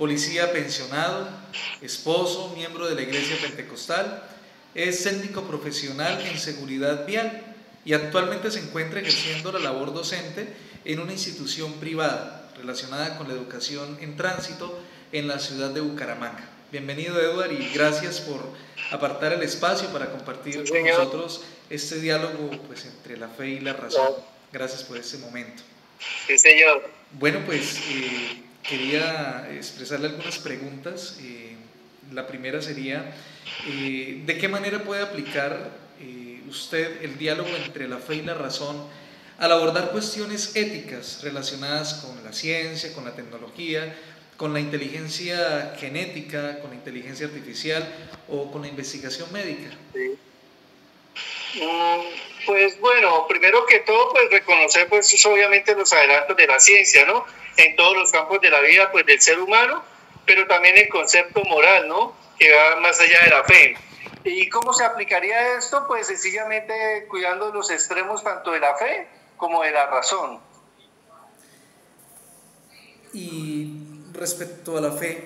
policía pensionado, esposo, miembro de la Iglesia Pentecostal, es técnico profesional en seguridad vial y actualmente se encuentra ejerciendo la labor docente en una institución privada relacionada con la educación en tránsito en la ciudad de Bucaramanga. Bienvenido, Edward, y gracias por apartar el espacio para compartir Sí, con señor. nosotros este diálogo pues, entre la fe y la razón. Gracias por este momento. Sí, señor. Bueno, pues quería expresarle algunas preguntas. La primera sería, ¿de qué manera puede aplicar usted el diálogo entre la fe y la razón al abordar cuestiones éticas relacionadas con la ciencia, con la tecnología, con la inteligencia genética, con la inteligencia artificial o con la investigación médica? Sí. Pues bueno, primero que todo, pues reconocer pues obviamente los adelantos de la ciencia, ¿no? En todos los campos de la vida, pues del ser humano, pero también el concepto moral, ¿no? Que va más allá de la fe. ¿Y cómo se aplicaría esto? Pues sencillamente cuidando los extremos tanto de la fe como de la razón. Y respecto a la fe,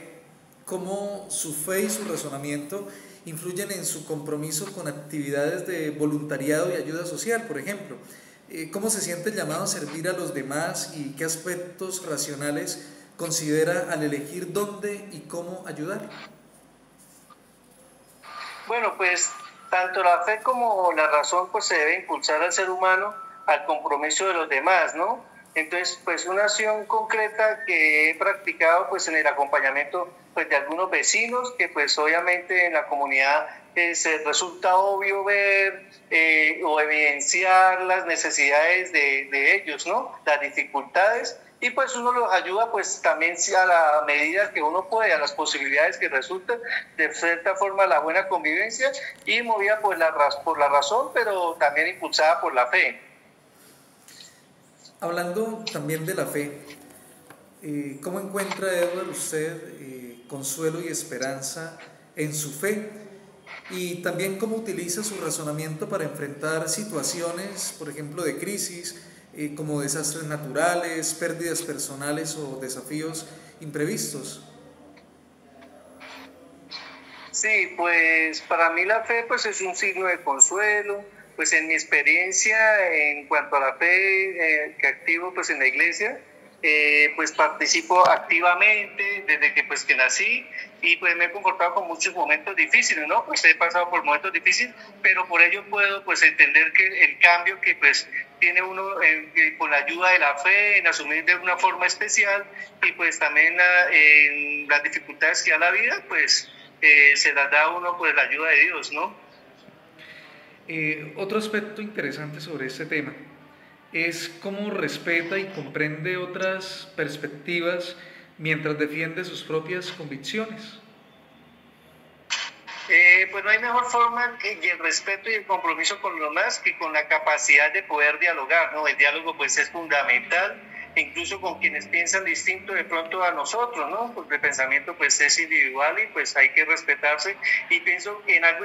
¿cómo su fe y su razonamiento influyen en su compromiso con actividades de voluntariado y ayuda social, por ejemplo? ¿Cómo se siente llamado a servir a los demás y qué aspectos racionales considera al elegir dónde y cómo ayudar? Bueno, pues tanto la fe como la razón pues se debe impulsar al ser humano al compromiso de los demás, ¿no? Entonces, pues una acción concreta que he practicado pues en el acompañamiento pues de algunos vecinos que pues obviamente en la comunidad se resulta obvio ver o evidenciar las necesidades de ellos, ¿no? Las dificultades y pues uno los ayuda pues también a la medida que uno puede, a las posibilidades que resultan, de cierta forma la buena convivencia y movida por la razón, pero también impulsada por la fe. Hablando también de la fe, ¿cómo encuentra, Edward, usted consuelo y esperanza en su fe? Y también cómo utiliza su razonamiento para enfrentar situaciones, por ejemplo, de crisis, como desastres naturales, pérdidas personales o desafíos imprevistos. Sí, pues para mí la fe pues es un signo de consuelo, pues en mi experiencia en cuanto a la fe que activo pues en la iglesia, pues participo activamente desde que pues que nací y pues me he comportado con muchos momentos difíciles, ¿no? Pues he pasado por momentos difíciles, pero por ello puedo pues entender que el cambio que pues tiene uno con la ayuda de la fe en asumir de una forma especial y pues también en las dificultades que da la vida, pues se las da a uno pues la ayuda de Dios, ¿no? Otro aspecto interesante sobre este tema es cómo respeta y comprende otras perspectivas mientras defiende sus propias convicciones. Pues no hay mejor forma que el respeto y el compromiso con los demás que con la capacidad de poder dialogar, ¿no? El diálogo pues es fundamental, incluso con quienes piensan distinto de pronto a nosotros, ¿no? Porque el pensamiento pues es individual y pues hay que respetarse y pienso en algo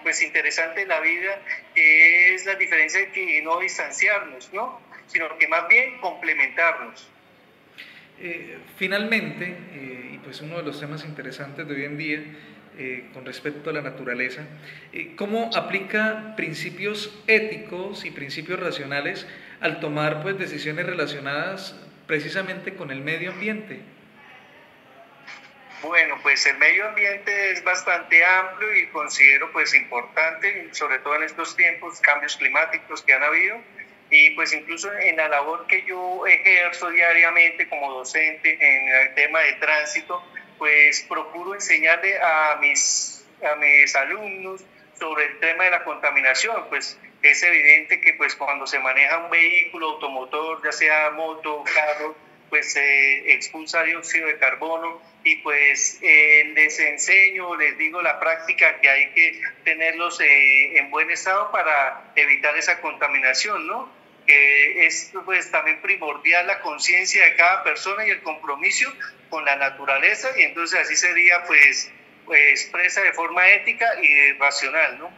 pues interesante en la vida que es la diferencia de que no distanciarnos, ¿no? Sino que más bien complementarnos. Finalmente, y pues uno de los temas interesantes de hoy en día, con respecto a la naturaleza, cómo aplica principios éticos y principios racionales al tomar pues, decisiones relacionadas precisamente con el medio ambiente. Bueno, pues el medio ambiente es bastante amplio y considero pues importante, sobre todo en estos tiempos, cambios climáticos que han habido y pues incluso en la labor que yo ejerzo diariamente como docente en el tema de tránsito, pues procuro enseñarle a mis alumnos sobre el tema de la contaminación, pues es evidente que pues cuando se maneja un vehículo automotor, ya sea moto, carro, pues se expulsa dióxido de carbono y pues les enseño, les digo la práctica que hay que tenerlos en buen estado para evitar esa contaminación, ¿no? Que es pues también primordial la conciencia de cada persona y el compromiso con la naturaleza y entonces así sería pues expresa de forma ética y racional, ¿no?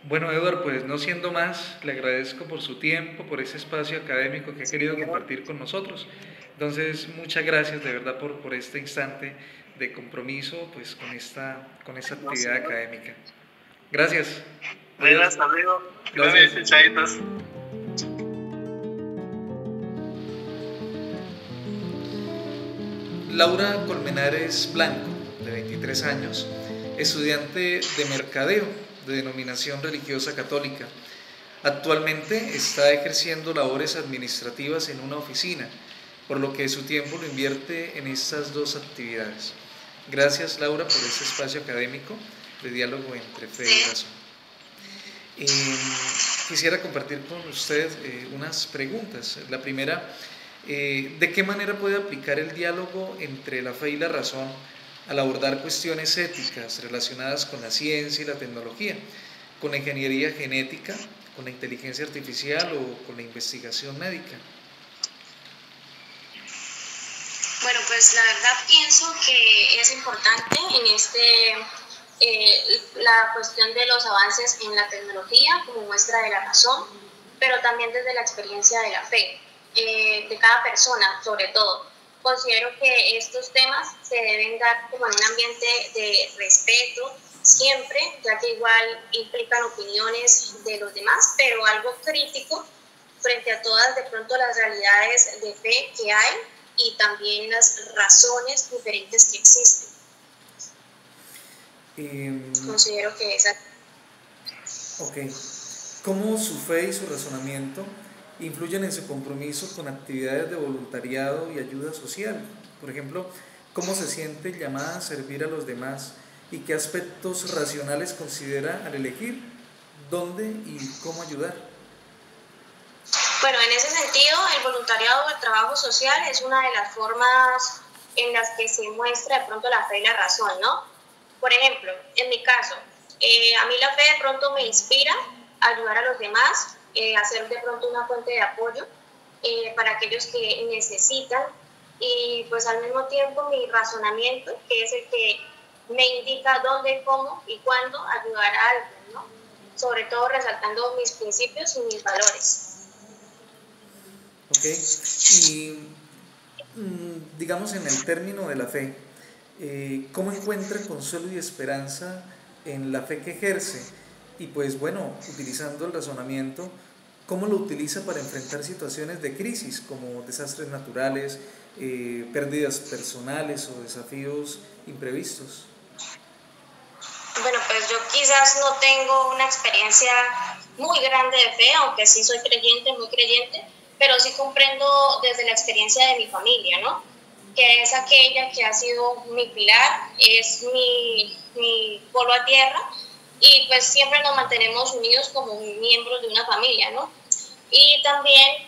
Bueno, Eduardo, pues no siendo más, le agradezco por su tiempo, por ese espacio académico que ha Sí, querido compartir con nosotros. Entonces, muchas gracias de verdad por este instante de compromiso pues con esta no, actividad señor. académica. Gracias. Bueno, Adiós. hasta luego. Gracias. Igualmente, chaitos. Laura Colmenares Blanco, de 23 años, estudiante de mercadeo de denominación religiosa católica. Actualmente está ejerciendo labores administrativas en una oficina, por lo que su tiempo lo invierte en estas dos actividades. Gracias, Laura, por este espacio académico de diálogo entre fe y razón. Quisiera compartir con usted unas preguntas. La primera, ¿de qué manera puede aplicar el diálogo entre la fe y la razón al abordar cuestiones éticas relacionadas con la ciencia y la tecnología, con la ingeniería genética, con la inteligencia artificial o con la investigación médica? Bueno, pues la verdad pienso que es importante en la cuestión de los avances en la tecnología como muestra de la razón, pero también desde la experiencia de la fe, de cada persona sobre todo. Considero que estos temas se deben dar como en un ambiente de respeto siempre, ya que igual implican opiniones de los demás, pero algo crítico frente a todas de pronto las realidades de fe que hay y también las razones diferentes que existen. Considero que esa... Ok. ¿Cómo su fe y su razonamiento influyen en su compromiso con actividades de voluntariado y ayuda social? Por ejemplo, ¿cómo se siente llamada a servir a los demás y qué aspectos racionales considera al elegir dónde y cómo ayudar? Bueno, en ese sentido, el voluntariado o el trabajo social es una de las formas en las que se muestra de pronto la fe y la razón, ¿no? Por ejemplo, en mi caso, a mí la fe de pronto me inspira a ayudar a los demás, a ser de pronto una fuente de apoyo para aquellos que necesitan y pues al mismo tiempo mi razonamiento, que es el que me indica dónde, cómo y cuándo ayudar a alguien, ¿no? Sobre todo resaltando mis principios y mis valores. Ok, y digamos en el término de la fe, ¿cómo encuentra consuelo y esperanza en la fe que ejerce? Y pues bueno, utilizando el razonamiento, ¿cómo lo utiliza para enfrentar situaciones de crisis como desastres naturales, pérdidas personales o desafíos imprevistos? Bueno, pues yo quizás no tengo una experiencia muy grande de fe, aunque sí soy creyente, muy creyente, pero sí comprendo desde la experiencia de mi familia, ¿no? Que es aquella que ha sido mi pilar, es mi polo a tierra y pues siempre nos mantenemos unidos como miembros de una familia, ¿no? Y también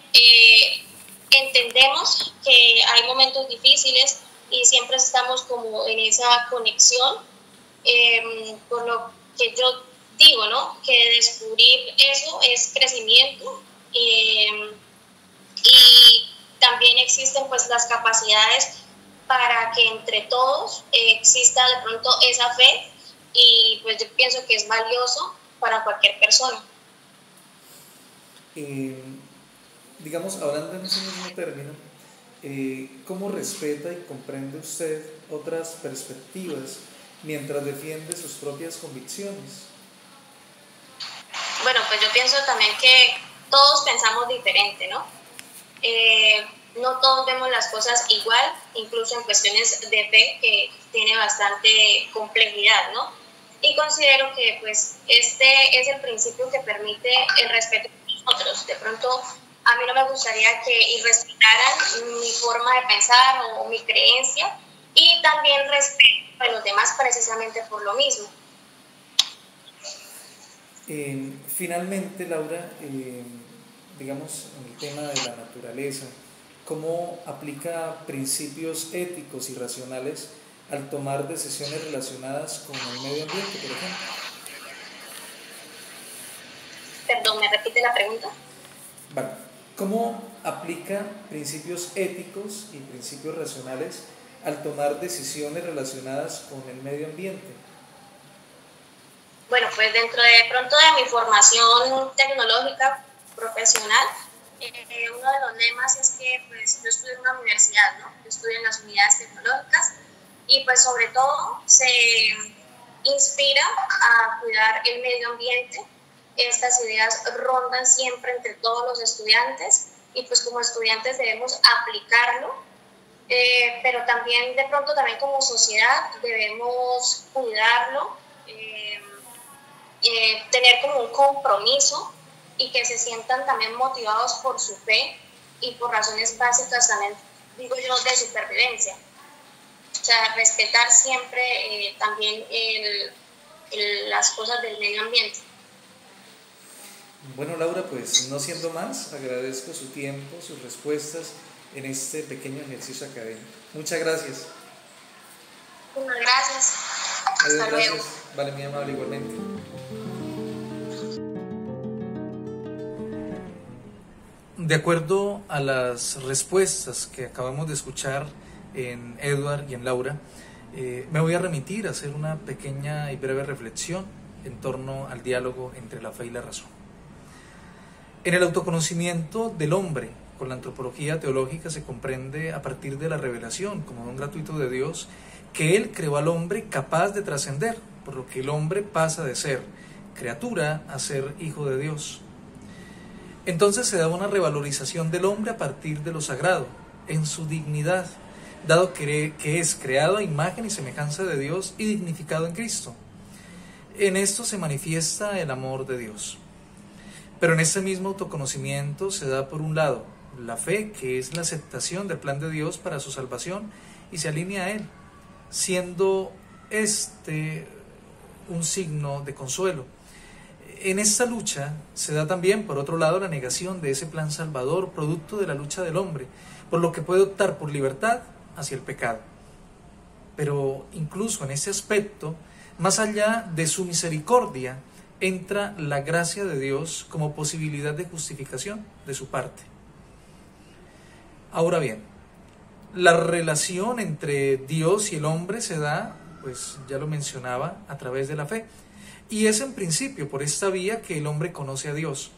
entendemos que hay momentos difíciles y siempre estamos como en esa conexión, por lo que yo digo, ¿no? Que descubrir eso es crecimiento y también existen pues las capacidades para que entre todos exista de pronto esa fe y pues yo pienso que es valioso para cualquier persona. Eh, digamos, hablando en ese mismo término, ¿cómo respeta y comprende usted otras perspectivas mientras defiende sus propias convicciones? Bueno, pues yo pienso también que todos pensamos diferente, ¿no? No todos vemos las cosas igual, incluso en cuestiones de fe que tiene bastante complejidad, ¿no? Y considero que pues este es el principio que permite el respeto de nosotros. De pronto a mí no me gustaría que irrespetaran mi forma de pensar o mi creencia y también respeto a los demás precisamente por lo mismo. Finalmente, Laura, digamos, en el tema de la naturaleza, ¿cómo aplica principios éticos y racionales al tomar decisiones relacionadas con el medio ambiente, por ejemplo? Perdón, ¿me repite la pregunta? Vale. ¿Cómo aplica principios éticos y principios racionales al tomar decisiones relacionadas con el medio ambiente? Bueno, pues dentro de pronto de mi formación tecnológica profesional, uno de los lemas es que pues, yo estudio en una universidad, ¿no? Yo estudio en las unidades tecnológicas y pues sobre todo se inspira a cuidar el medio ambiente. Estas ideas rondan siempre entre todos los estudiantes y pues como estudiantes debemos aplicarlo, pero también de pronto también como sociedad debemos cuidarlo, tener como un compromiso y que se sientan también motivados por su fe y por razones básicas también, digo yo, de supervivencia. O sea, respetar siempre también las cosas del medio ambiente. Bueno, Laura, pues no siendo más, agradezco su tiempo, sus respuestas en este pequeño ejercicio académico. Muchas gracias. Muchas gracias. Adiós, Hasta luego. gracias. Vale, mi amable, igualmente. De acuerdo a las respuestas que acabamos de escuchar en Edward y en Laura, me voy a remitir a hacer una pequeña y breve reflexión en torno al diálogo entre la fe y la razón. En el autoconocimiento del hombre, con la antropología teológica, se comprende a partir de la revelación, como don gratuito de Dios, que Él creó al hombre capaz de trascender, por lo que el hombre pasa de ser criatura a ser hijo de Dios. Entonces se da una revalorización del hombre a partir de lo sagrado, en su dignidad, dado que es creado a imagen y semejanza de Dios y dignificado en Cristo. En esto se manifiesta el amor de Dios. Pero en este mismo autoconocimiento se da por un lado la fe, que es la aceptación del plan de Dios para su salvación y se alinea a Él, siendo este un signo de consuelo. En esta lucha se da también, por otro lado, la negación de ese plan salvador, producto de la lucha del hombre, por lo que puede optar por libertad hacia el pecado. Pero incluso en ese aspecto, más allá de su misericordia, entra la gracia de Dios como posibilidad de justificación de su parte. Ahora bien, la relación entre Dios y el hombre se da, pues ya lo mencionaba, a través de la fe. Y es en principio por esta vía que el hombre conoce a Dios.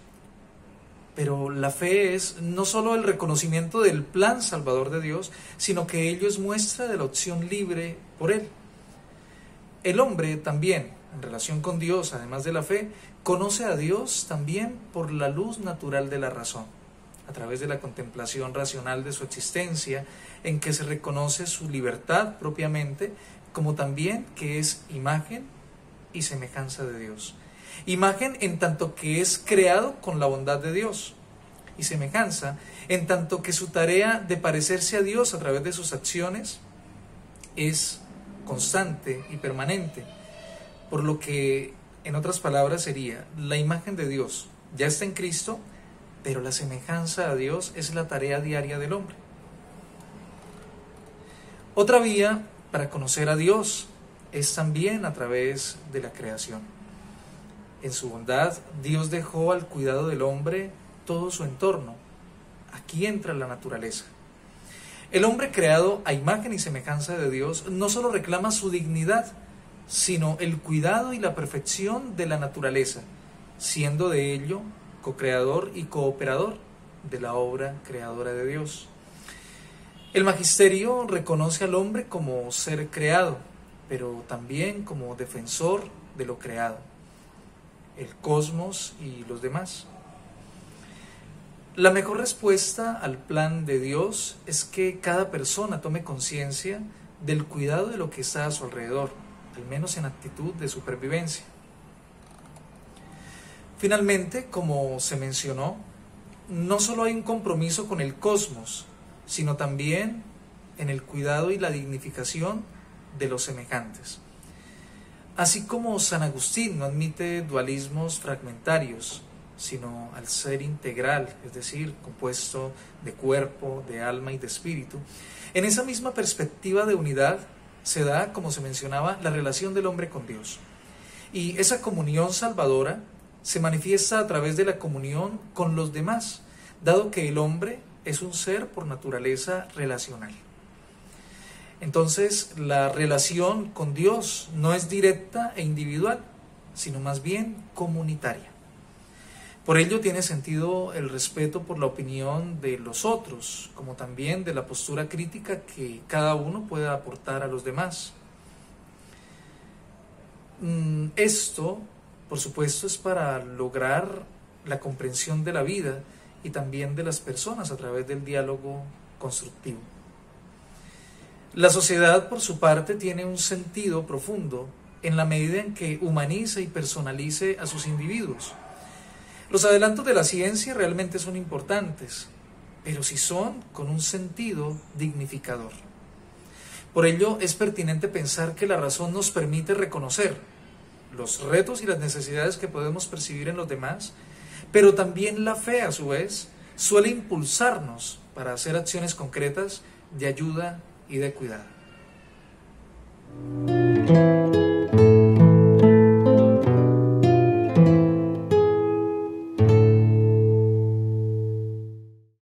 Pero la fe es no solo el reconocimiento del plan salvador de Dios, sino que ello es muestra de la opción libre por Él. El hombre también, en relación con Dios, además de la fe, conoce a Dios también por la luz natural de la razón, a través de la contemplación racional de su existencia, en que se reconoce su libertad propiamente, como también que es imagen y semejanza de Dios. Imagen en tanto que es creado con la bondad de Dios, y semejanza en tanto que su tarea de parecerse a Dios a través de sus acciones es constante y permanente, por lo que, en otras palabras, sería la imagen de Dios ya está en Cristo, pero la semejanza a Dios es la tarea diaria del hombre. Otra vía para conocer a Dios es también a través de la creación. En su bondad, Dios dejó al cuidado del hombre todo su entorno. Aquí entra la naturaleza. El hombre creado a imagen y semejanza de Dios no solo reclama su dignidad, sino el cuidado y la perfección de la naturaleza, siendo de ello co-creador y cooperador de la obra creadora de Dios. El magisterio reconoce al hombre como ser creado, pero también como defensor de lo creado, el cosmos y los demás. La mejor respuesta al plan de Dios es que cada persona tome conciencia del cuidado de lo que está a su alrededor, al menos en actitud de supervivencia. Finalmente, como se mencionó, no solo hay un compromiso con el cosmos, sino también en el cuidado y la dignificación de los semejantes. Así como San Agustín no admite dualismos fragmentarios, sino al ser integral, es decir, compuesto de cuerpo, de alma y de espíritu, en esa misma perspectiva de unidad se da, como se mencionaba, la relación del hombre con Dios. Y esa comunión salvadora se manifiesta a través de la comunión con los demás, dado que el hombre es un ser por naturaleza relacional. Entonces, la relación con Dios no es directa e individual, sino más bien comunitaria. Por ello tiene sentido el respeto por la opinión de los otros, como también de la postura crítica que cada uno pueda aportar a los demás. Esto, por supuesto, es para lograr la comprensión de la vida y también de las personas a través del diálogo constructivo. La sociedad, por su parte, tiene un sentido profundo en la medida en que humanice y personalice a sus individuos. Los adelantos de la ciencia realmente son importantes, pero si son con un sentido dignificador. Por ello, es pertinente pensar que la razón nos permite reconocer los retos y las necesidades que podemos percibir en los demás, pero también la fe, a su vez, suele impulsarnos para hacer acciones concretas de ayuda y de cuidado.